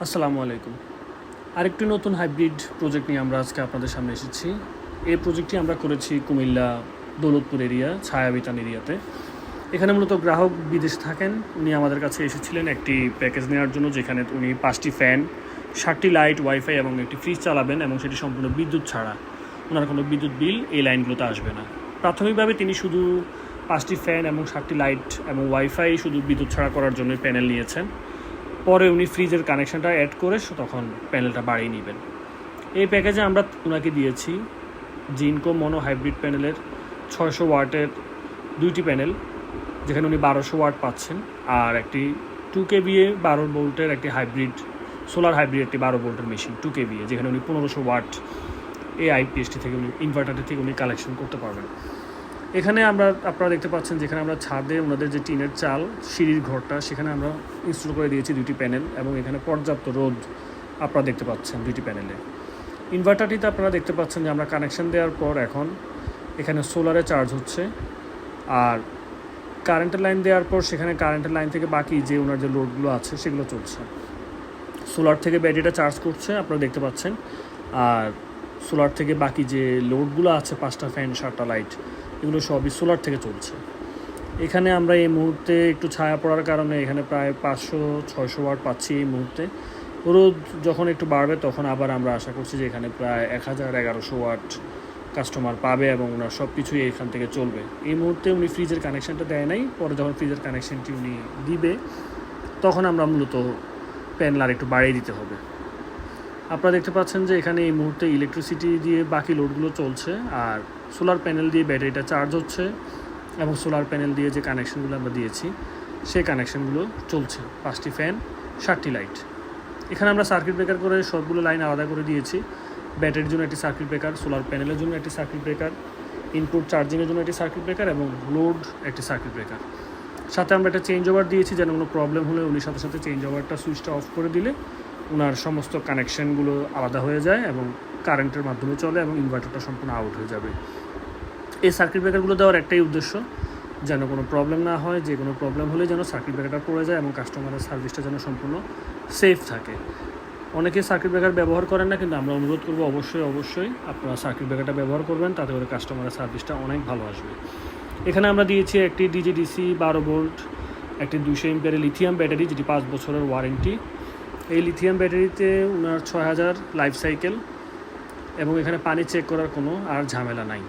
আসসালামু আলাইকুম। আরেকটি নতুন হাইব্রিড প্রজেক্ট নিয়ে আমরা আজকে আপনাদের সামনে এসেছি। এই প্রজেক্টটি আমরা করেছি কুমিল্লা দৌলতপুর এরিয়া, ছায়াবিতান এরিয়াতে। এখানে মূলত গ্রাহক বিদেশে থাকেন। উনি আমাদের কাছে এসেছিলেন একটি প্যাকেজ নেওয়ার জন্য, যেখানে উনি 5টি ফ্যান, 7টি লাইট, ওয়াইফাই এবং একটি ফ্রিজ চালাবেন, এবং সেটি সম্পূর্ণ বিদ্যুৎ ছাড়া। ওনার কোনো বিদ্যুৎ বিল এই লাইনগুলোতে আসবে না। প্রাথমিকভাবে তিনি শুধু 5টি ফ্যান এবং 7টি লাইট এবং ওয়াইফাই শুধু বিদ্যুৎ ছাড়া করার জন্য প্যানেল নিয়েছেন। পরে উনি ফ্রিজের কানেকশানটা অ্যাড করে তখন প্যানেলটা বাড়িয়ে নেবেন। এই প্যাকেজে আমরা ওনাকে দিয়েছি জিনকো মনো হাইব্রিড প্যানেলের 600 ওয়াটের 2টি প্যানেল, যেখানে উনি 1200 ওয়াট পাচ্ছেন, আর একটি 2 KVA 12 ভোল্টের একটি হাইব্রিড সোলার হাইব্রিড একটি 12 ভোল্টের মেশিন 2 KVA, যেখানে উনি 1500 ওয়াট এই আইপিএসটি থেকে উনি ইনভার্টারটি থেকে উনি কালেকশন করতে পারবেন। এখানে আপনারা দেখতে পাচ্ছেন, যেখানে আমরা ছাদে ওনাদের যে টিনের চাল সিঁড়ির ঘরটা, সেখানে আমরা ইনস্টল করে দিয়েছি 2টি প্যানেল, এবং এখানে পর্যাপ্ত রোদ আপনারা দেখতে পাচ্ছেন 2টি প্যানেলে। ইনভার্টারটিতে আপনারা দেখতে পাচ্ছেন যে আমরা কানেকশান দেওয়ার পর এখন এখানে সোলারে চার্জ হচ্ছে, আর কারেন্টের লাইন দেওয়ার পর সেখানে কারেন্টের লাইন থেকে বাকি যে ওনার যে লোডগুলো আছে সেগুলো চলছে। সোলার থেকে ব্যাটারিটা চার্জ করছে আপনারা দেখতে পাচ্ছেন, আর সোলার থেকে বাকি যে লোডগুলো আছে 5টা ফ্যান 7টা লাইট, এগুলো সবই সোলার থেকে চলছে। এখানে আমরা এই মুহূর্তে একটু ছায়া পড়ার কারণে এখানে প্রায় 500-600 ওয়াট পাচ্ছি এই মুহূর্তে। রোদ যখন একটু বাড়বে তখন আবার আমরা আশা করছি যে এখানে প্রায় 1000-1100 ওয়াট কাস্টমার পাবে, এবং ওনার সব কিছুই এখান থেকে চলবে। এই মুহূর্তে উনি ফ্রিজের কানেকশানটা দেয় নাই, পরে যখন ফ্রিজের কানেকশানটি উনি দিবে তখন আমরা মূলত প্যানেল আর একটু বাড়িয়ে দিতে হবে। আপনারা দেখতে পাচ্ছেন যে এখানে এই মুহূর্তে ইলেকট্রিসিটি দিয়ে বাকি লোডগুলো চলছে, আর সোলার প্যানেল দিয়ে ব্যাটারিটা চার্জ হচ্ছে, এবং সোলার প্যানেল দিয়ে যে কানেকশানগুলো আমরা দিয়েছি সেই কানেকশানগুলো চলছে। 5টি ফ্যান 7টি লাইট। এখানে আমরা সার্কিট ব্রেকার করে সবগুলো লাইন আলাদা করে দিয়েছি। ব্যাটারির জন্য একটি সার্কিট ব্রেকার, সোলার প্যানেলের জন্য একটি সার্কিট ব্রেকার, ইনপুট চার্জিংয়ের জন্য একটি সার্কিট ব্রেকার, এবং লোড একটি সার্কিট ব্রেকার। সাথে আমরা একটা চেঞ্জ ওভার দিয়েছি, যেন কোনো প্রবলেম হলে উনি সাথে সাথে চেঞ্জ ওভারটা সুইচটা অফ করে দিলে ওনার সমস্ত কানেকশানগুলো আলাদা হয়ে যায় এবং কারেন্টের মাধ্যমে চলে, এবং ইনভার্টারটা সম্পূর্ণ আউট হয়ে যাবে। এই সার্কিট ব্রেকারগুলো দেওয়ার একটাই উদ্দেশ্য, যেন কোনো প্রবলেম না হয়। যে কোনো প্রবলেম হলে যেন সার্কিট ব্রেকারটা পড়ে যায় এবং কাস্টমারের সার্ভিসটা যেন সম্পূর্ণ সেফ থাকে। অনেকে সার্কিট ব্রেকার ব্যবহার করেন না, কিন্তু আমরা অনুরোধ করবো অবশ্যই আপনারা সার্কিট ব্রেকারটা ব্যবহার করবেন, তাতে করে কাস্টমারের সার্ভিসটা অনেক ভালো আসবে। এখানে আমরা দিয়েছি একটি ডিজিডিসি 12 ভোল্ট একটি 200 এমপিয়ারের লিথিয়াম ব্যাটারি, যেটি 5 বছরের ওয়ারেন্টি। এই লিথিয়াম ব্যাটারিতে ওনার 6000 লাইফ সাইকেল, এবং এখানে পানি চেক করার কোনো আর ঝামেলা নাই।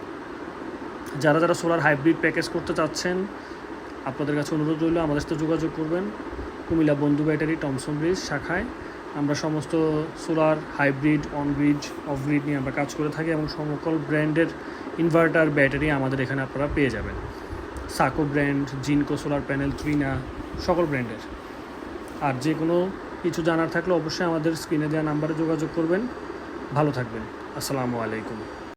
যারা সোলার হাইব্রিড প্যাকেজ করতে চাচ্ছেন, আপনাদের কাছে অনুরোধ রইল আমাদের সাথে যোগাযোগ করবেন। কুমিল্লা বন্ধু ব্যাটারি টমসন ব্রিজ শাখায় আমরা সমস্ত solar hybrid, on-grid, of grid নিয়ে আমরা কাজ করে থাকি, এবং সকল ব্র্যান্ডের ইনভার্টার ব্যাটারি আমাদের এখানে আপনারা পেয়ে যাবেন। সাকো ব্র্যান্ড, জিনকো সোলার প্যানেল, ট্রিনা, সকল ব্র্যান্ডের। আর যে কোনো কিছু জানার থাকলে অবশ্যই আমাদের স্ক্রিনে দেওয়া নাম্বারে যোগাযোগ করবেন। ভালো থাকবেন। আসসালামু আলাইকুম।